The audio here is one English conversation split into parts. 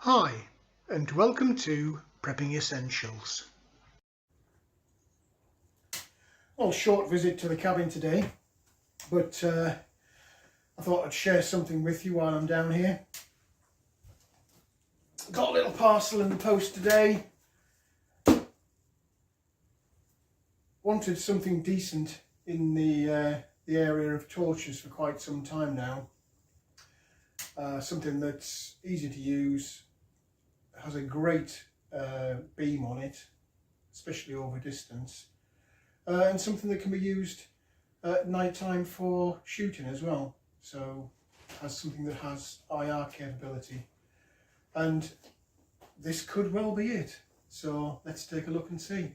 Hi, and welcome to Prepping Essentials. Well, short visit to the cabin today, but I thought I'd share something with you while I'm down here. Got a little parcel in the post today. Wanted something decent in the area of torches for quite some time now. Something that's easy to use, has a great beam on it, especially over distance, and something that can be used at night time for shooting as well. So has something that has IR capability, and this could well be it. So let's take a look and see.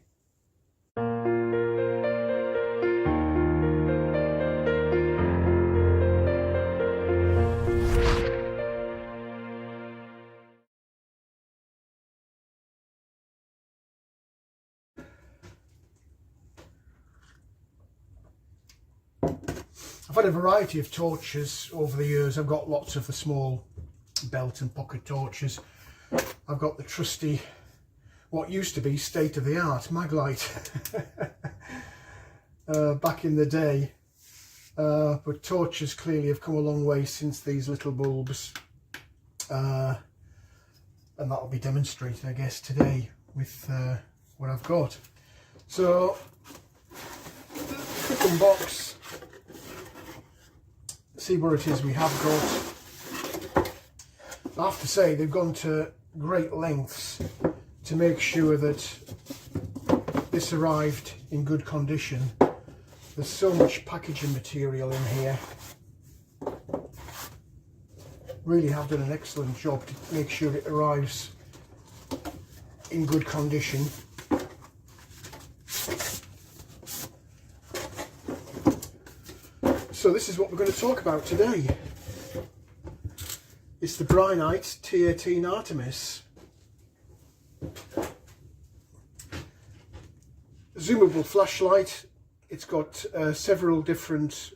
I've had a variety of torches over the years. I've got lots of the small belt and pocket torches. I've got the trusty, what used to be state-of-the-art Maglite back in the day. But torches clearly have come a long way since these little bulbs. And that'll be demonstrated, I guess, today with what I've got. So, quick unbox. See what it is we have got. I have to say they've gone to great lengths to make sure that this arrived in good condition. There's so much packaging material in here. Really have done an excellent job to make sure it arrives in good condition. So this is what we're going to talk about today. It's the Brinyte T18 Artemis. Zoomable flashlight. It's got several different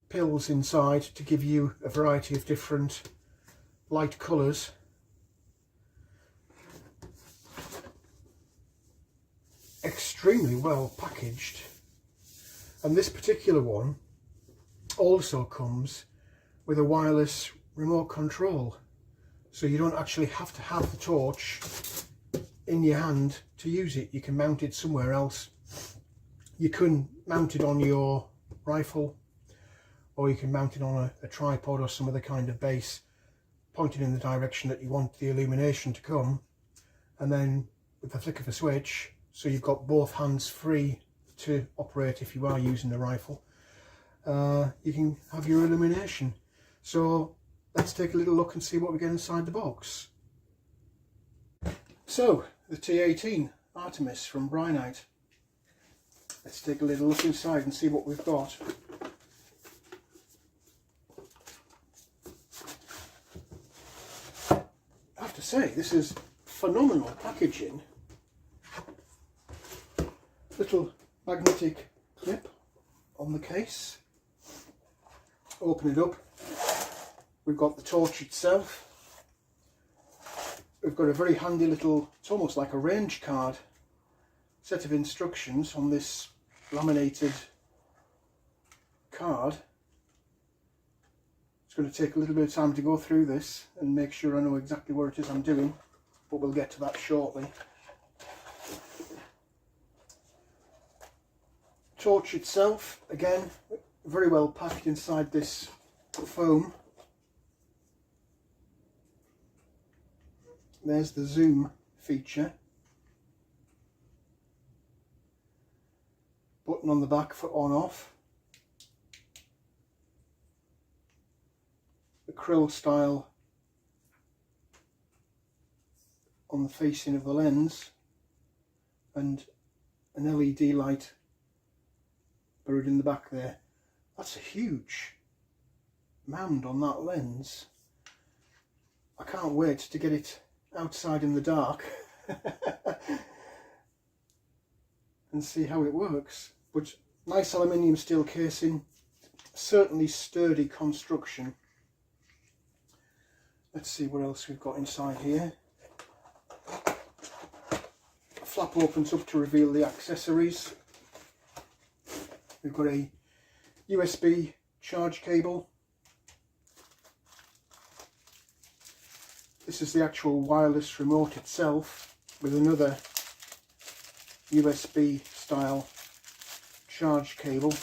pills inside to give you a variety of different light colours. Extremely well packaged. And this particular one also comes with a wireless remote control, so you don't actually have to have the torch in your hand to use it. You can mount it somewhere else. You can mount it on your rifle, or you can mount it on a tripod or some other kind of base, pointing in the direction that you want the illumination to come, and then with the flick of a switch, so you've got both hands free to operate if you are using the rifle, you can have your illumination. So let's take a little look and see what we get inside the box. So the T18 Artemis from Brinyte. Let's take a little look inside and see what we've got. I have to say, this is phenomenal packaging. Little magnetic clip on the case. Open it up. We've got the torch itself. We've got a very handy little, it's almost like a range card, set of instructions on this laminated card. It's going to take a little bit of time to go through this and make sure I know exactly what it is I'm doing, but we'll get to that shortly. Torch itself, again, very well packed inside this foam. There's the zoom feature. Button on the back for on off. The krill style on the facing of the lens, and an LED light buried in the back there. That's a huge mound on that lens. I can't wait to get it outside in the dark and see how it works. But nice aluminium steel casing, certainly sturdy construction. Let's see what else we've got inside here. A flap opens up to reveal the accessories. We've got a USB charge cable. This is the actual wireless remote itself with another USB style charge cable.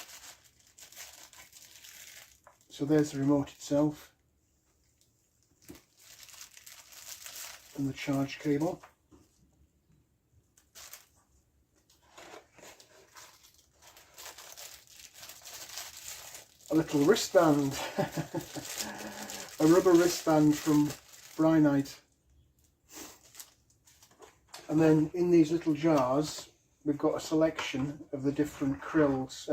So there's the remote itself and the charge cable. A little wristband, a rubber wristband from Brinyte. And then in these little jars we've got a selection of the different pills.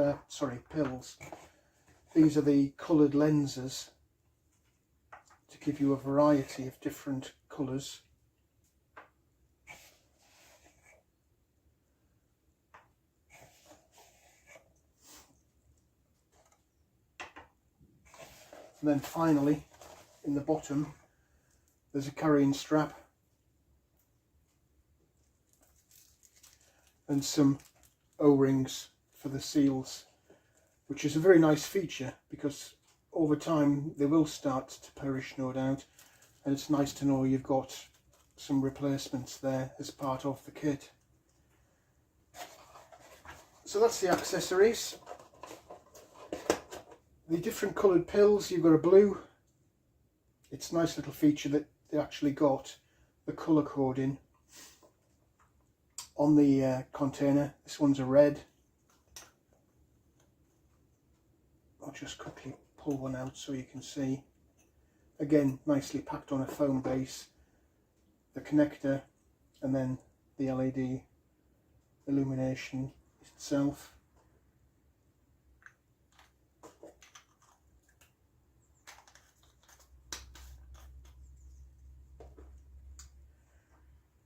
These are the coloured lenses to give you a variety of different colours. And then finally, in the bottom, there's a carrying strap and some O-rings for the seals, which is a very nice feature because over time they will start to perish, no doubt, and it's nice to know you've got some replacements there as part of the kit. So that's the accessories. The different coloured pills, you've got a blue. It's a nice little feature that they actually got the colour coding on the container. This one's a red. I'll just quickly pull one out so you can see. Again, nicely packed on a foam base. The connector and then the LED illumination itself.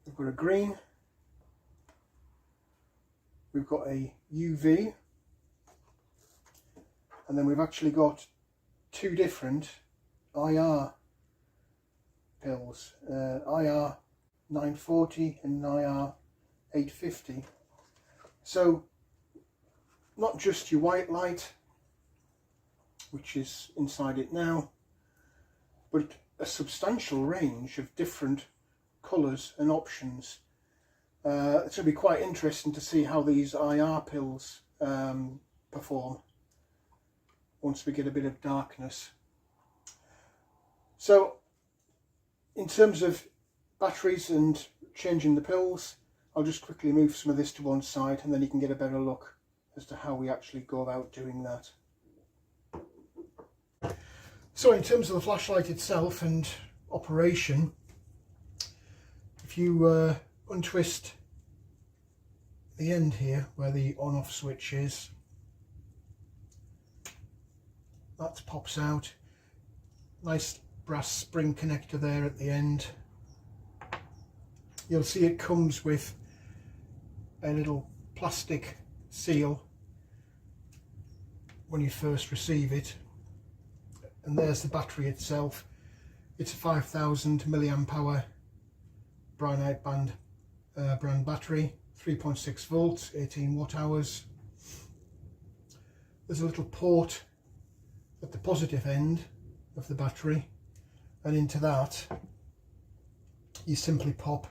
We've got a green, we've got a UV, and then we've actually got two different IR pills, IR 940 and IR 850. So not just your white light, which is inside it now, but a substantial range of different colours and options. It's going to be quite interesting to see how these IR pills perform once we get a bit of darkness. So in terms of batteries and changing the pills, I'll just quickly move some of this to one side and then you can get a better look as to how we actually go about doing that. So in terms of the flashlight itself and operation, if you untwist the end here where the on-off switch is, that pops out. Nice brass spring connector there at the end. You'll see it comes with a little plastic seal when you first receive it, and there's the battery itself. It's a 5000 milliamp hour Brinyte brand battery, 3.6 volts, 18 watt hours. There's a little port at the positive end of the battery, and into that you simply pop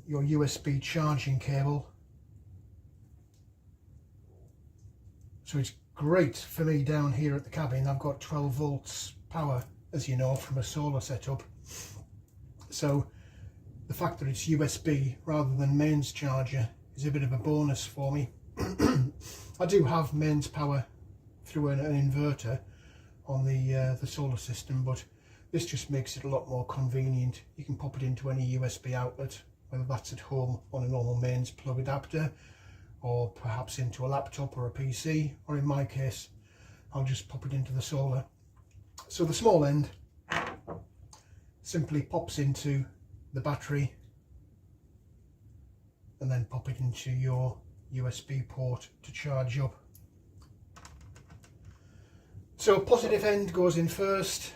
your USB charging cable. So it's great for me down here at the cabin. I've got 12 volts power, as you know, from a solar setup. So the fact that it's USB rather than mains charger is a bit of a bonus for me. I do have mains power through an inverter on the solar system, but this just makes it a lot more convenient. You can pop it into any USB outlet, whether that's at home on a normal mains plug adapter, or perhaps into a laptop or a PC, or in my case I'll just pop it into the solar. So the small end simply pops into the battery and then pop it into your USB port to charge up. So positive end goes in first,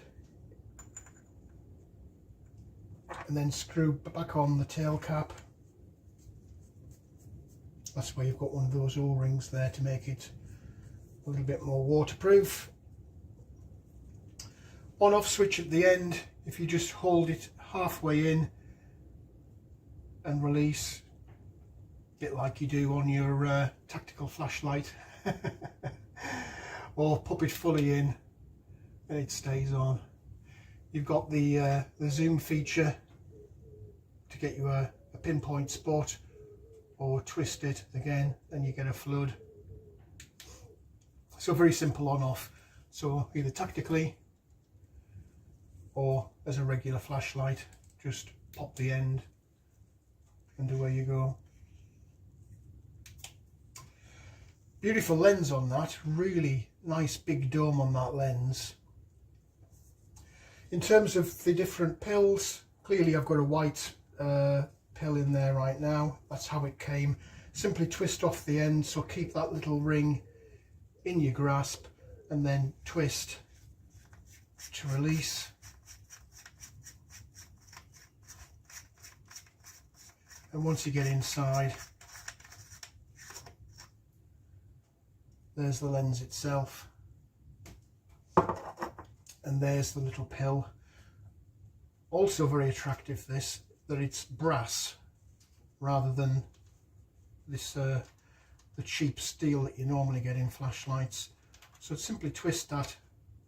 and then screw back on the tail cap. That's where you've got one of those O-rings there to make it a little bit more waterproof. On off switch at the end, if you just hold it halfway in and release, a bit like you do on your tactical flashlight, or pop it fully in and it stays on. You've got the zoom feature to get you a pinpoint spot, or twist it again and you get a flood. So very simple on off, so either tactically or as a regular flashlight, just pop the end and away you go. Beautiful lens on that, really nice big dome on that lens. In terms of the different pills, clearly I've got a white pill in there right now. That's how it came. Simply twist off the end, so keep that little ring in your grasp and then twist to release. And once you get inside, there's the lens itself, and there's the little pill. Also very attractive this, that it's brass rather than this the cheap steel that you normally get in flashlights. So simply twist that,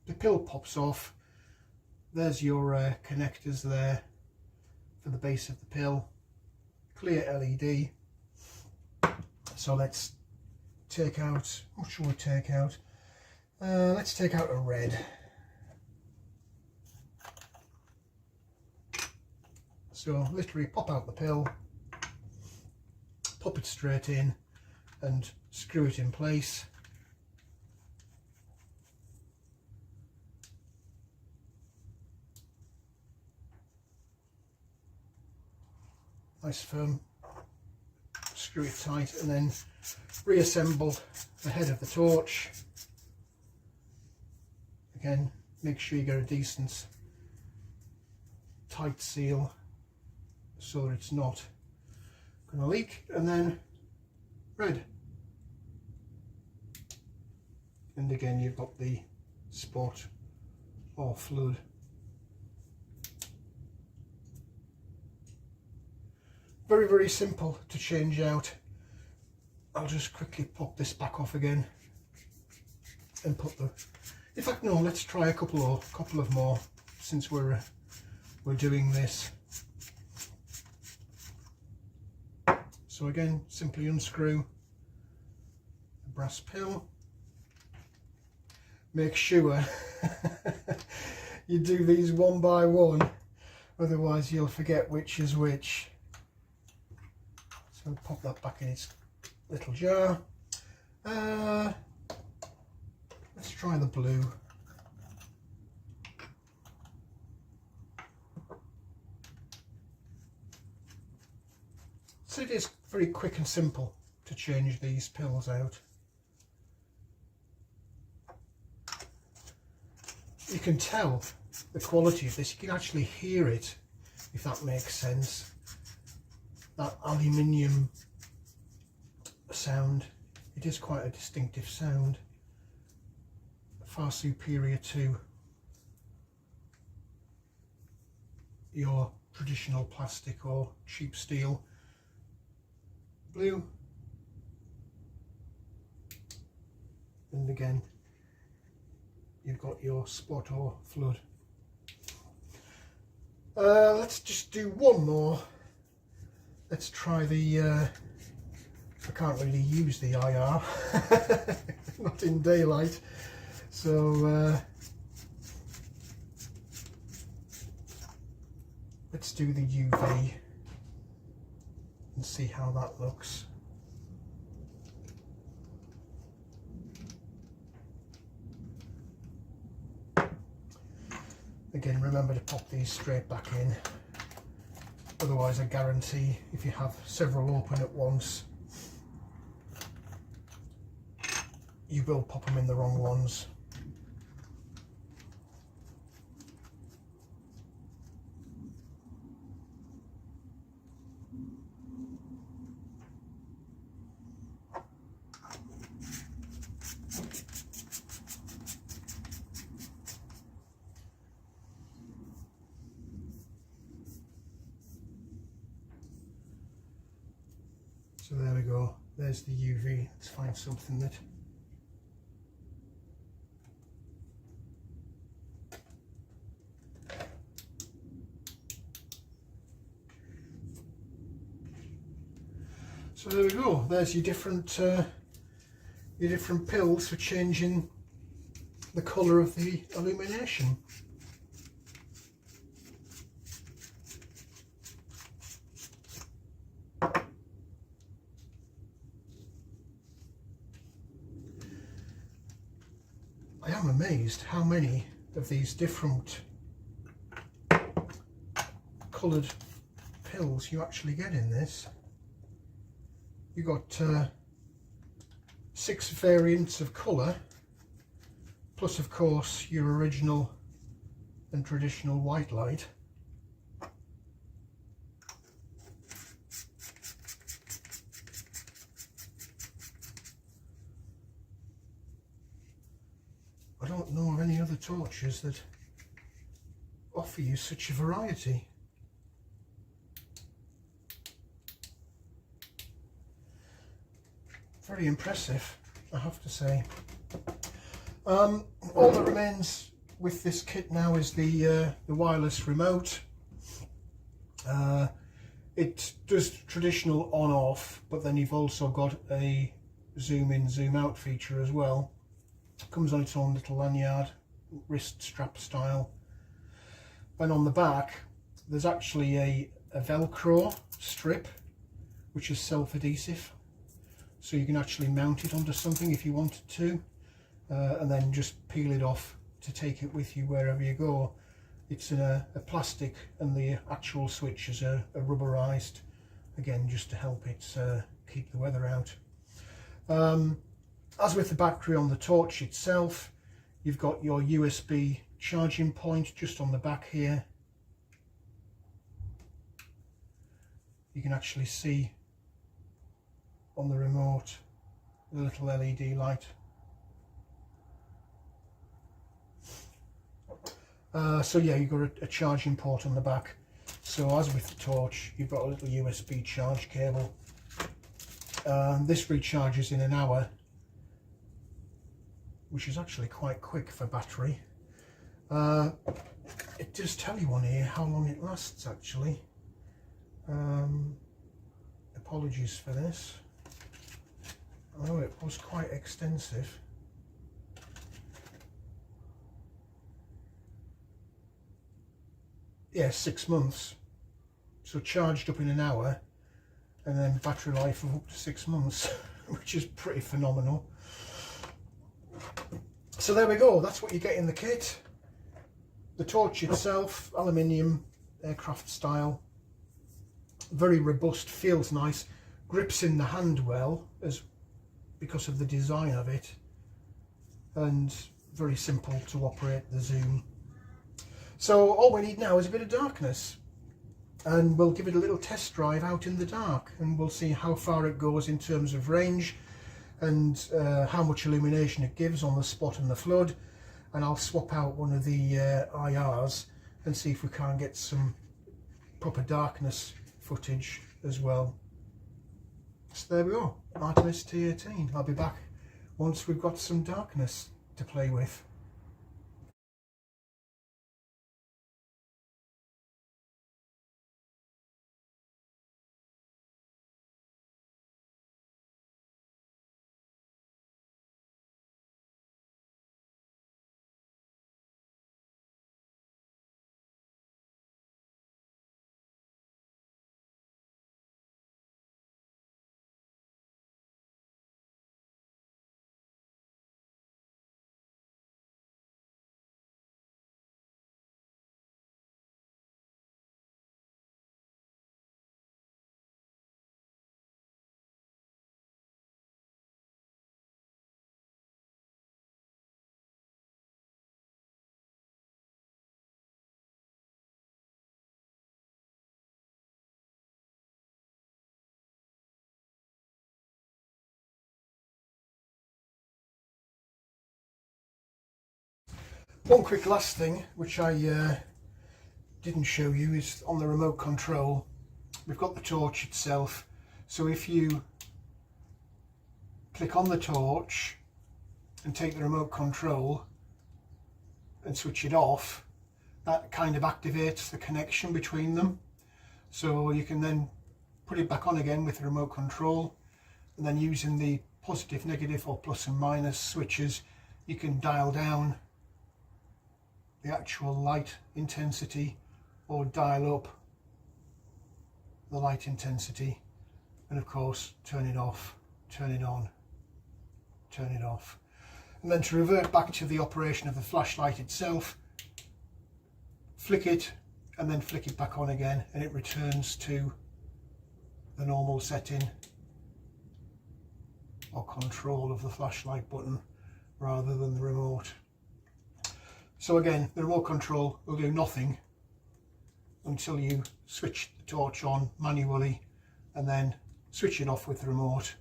the pill pops off, there's your connectors there for the base of the pill, clear LED. So let's take out, what shall we take out? Let's take out a red. So literally pop out the pill, pop it straight in and screw it in place. Nice firm, screw it tight, and then reassemble the head of the torch. Again, make sure you get a decent tight seal so that it's not going to leak, and then red. And again, you've got the spot or flood. Very, very simple to change out. I'll just quickly pop this back off again and put the, in fact no, let's try a couple of more since we're doing this. So again, simply unscrew the brass pill. Make sure you do these one by one, otherwise you'll forget which is which. So pop that back in its little jar. Let's try the blue. So it is very quick and simple to change these pills out. You can tell the quality of this, you can actually hear it, if that makes sense. That aluminium sound, it is quite a distinctive sound, far superior to your traditional plastic or cheap steel. Blue, and again you've got your spot or flood. Let's just do one more. Let's try the I can't really use the IR not in daylight, so let's do the UV and see how that looks. Again, remember to pop these straight back in, otherwise I guarantee if you have several open at once, you will pop them in the wrong ones. So there we go, there's the UV. Let's find something that so there we go, there's your different pills for changing the colour of the illumination. I am amazed how many of these different coloured pills you actually get in this. You've got 6 variants of colour, plus of course your original and traditional white light. I don't know of any other torches that offer you such a variety. Very impressive, I have to say. All that remains with this kit now is the wireless remote. It does traditional on-off, but then you've also got a zoom in, zoom out feature as well. It comes on its own little lanyard, wrist strap style. And on the back there's actually a Velcro strip which is self-adhesive, so you can actually mount it onto something if you wanted to, and then just peel it off to take it with you wherever you go. It's in a plastic, and the actual switch is a rubberized, again just to help it keep the weather out. As with the battery on the torch itself, you've got your USB charging point just on the back here. You can actually see on the remote the little LED light. So yeah, you've got a charging port on the back. So as with the torch, you've got a little USB charge cable. This recharges in an hour, which is actually quite quick for battery. It does tell you on here how long it lasts actually. Apologies for this. Oh, it was quite extensive. Yeah, 6 months. So charged up in an hour, and then battery life of up to 6 months, which is pretty phenomenal. So there we go, that's what you get in the kit. The torch itself, aluminium, aircraft style, very robust, feels nice, grips in the hand well because of the design of it, and very simple to operate the zoom. So all we need now is a bit of darkness, and we'll give it a little test drive out in the dark, and we'll see how far it goes in terms of range, and how much illumination it gives on the spot and the flood. And I'll swap out one of the IRs and see if we can't get some proper darkness footage as well. So there we go, Artemis T18. I'll be back once we've got some darkness to play with. One quick last thing which I didn't show you is on the remote control. We've got the torch itself, so if you click on the torch and take the remote control and switch it off, that kind of activates the connection between them. So you can then put it back on again with the remote control, and then using the positive, negative or plus and minus switches, you can dial down the actual light intensity or dial up the light intensity, and of course turn it off, turn it on, turn it off. And then to revert back to the operation of the flashlight itself, flick it and then flick it back on again, and it returns to the normal setting or control of the flashlight button rather than the remote. So again, the remote control will do nothing until you switch the torch on manually and then switch it off with the remote,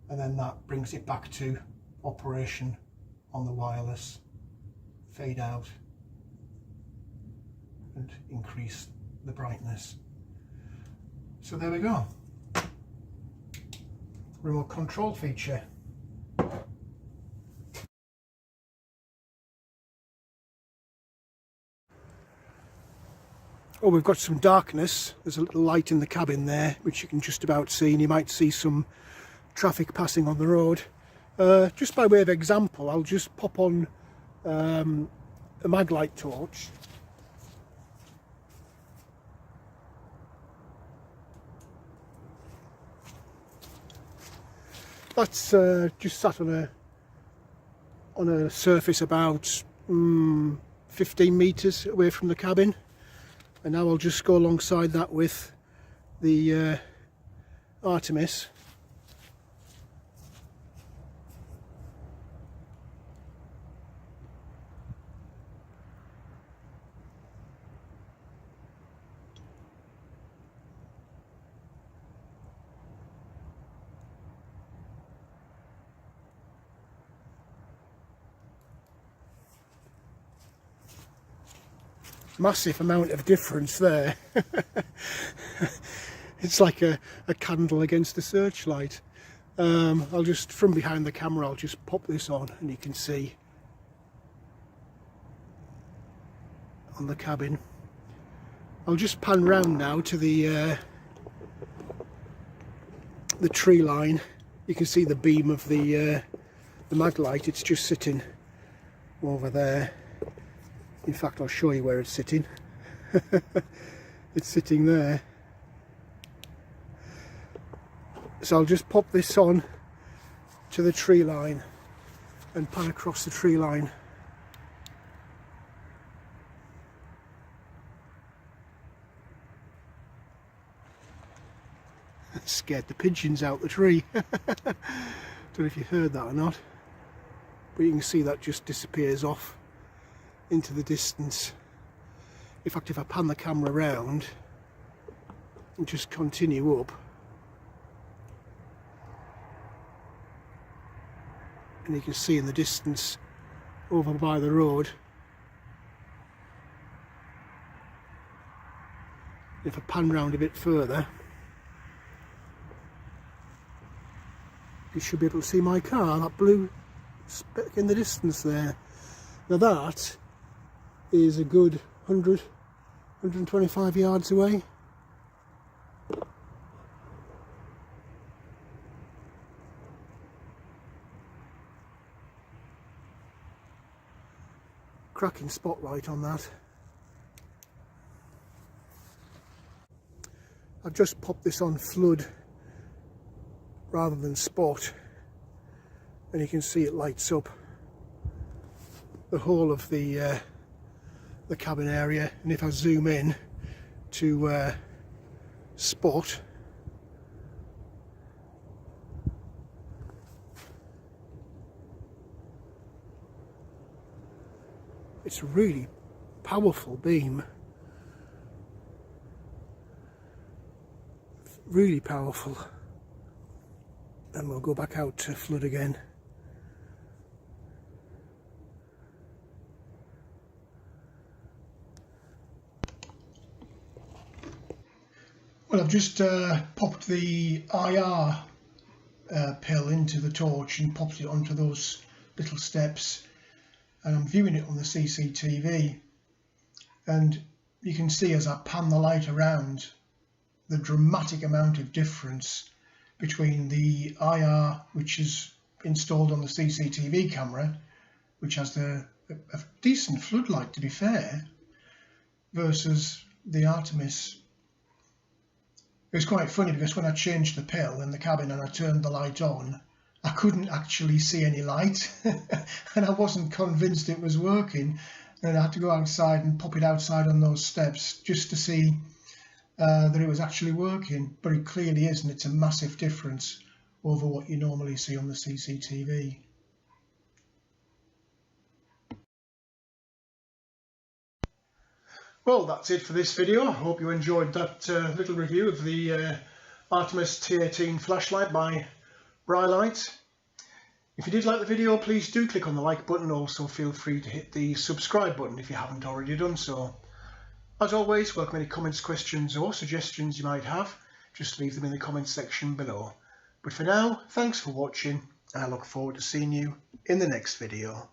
and then that brings it back to operation on the wireless. Fade out and increase the brightness. So there we go. Remote control feature. Oh, we've got some darkness. There's a little light in the cabin there, which you can just about see, and you might see some traffic passing on the road. Just by way of example, I'll just pop on a maglite torch. That's just sat on a surface about 15 metres away from the cabin. And now I'll just go alongside that with the Artemis. Massive amount of difference there. It's like a candle against a searchlight. I'll just, from behind the camera, I'll just pop this on and you can see on the cabin. I'll just pan round now to the tree line. You can see the beam of the maglite. It's just sitting over there. In fact, I'll show you where it's sitting. It's sitting there. So I'll just pop this on to the tree line and pan across the tree line. Scared the pigeons out the tree. Don't know if you heard that or not, but you can see that just disappears off into the distance. In fact, if I pan the camera around and just continue up, and you can see in the distance over by the road. If I pan round a bit further, you should be able to see my car, that blue speck in the distance there. Now that is a good 125 yards away. Cracking spotlight on that. I've just popped this on flood rather than spot, and you can see it lights up the whole of the cabin area. And if I zoom in to spot, it's a really powerful beam, really powerful. And we'll go back out to flood again. Well, I've just popped the IR pill into the torch and popped it onto those little steps, and I'm viewing it on the CCTV, and you can see as I pan the light around the dramatic amount of difference between the IR which is installed on the CCTV camera, which has a decent floodlight to be fair, versus the Artemis. It was quite funny because when I changed the pill in the cabin and I turned the light on, I couldn't actually see any light and I wasn't convinced it was working, and I had to go outside and pop it outside on those steps just to see that it was actually working. But it clearly is, and it's a massive difference over what you normally see on the CCTV. Well, that's it for this video. I hope you enjoyed that little review of the Artemis T18 flashlight by Brinyte. If you did like the video, please do click on the like button. Also feel free to hit the subscribe button if you haven't already done so. As always, welcome any comments, questions or suggestions you might have. Just leave them in the comments section below. But for now, thanks for watching, and I look forward to seeing you in the next video.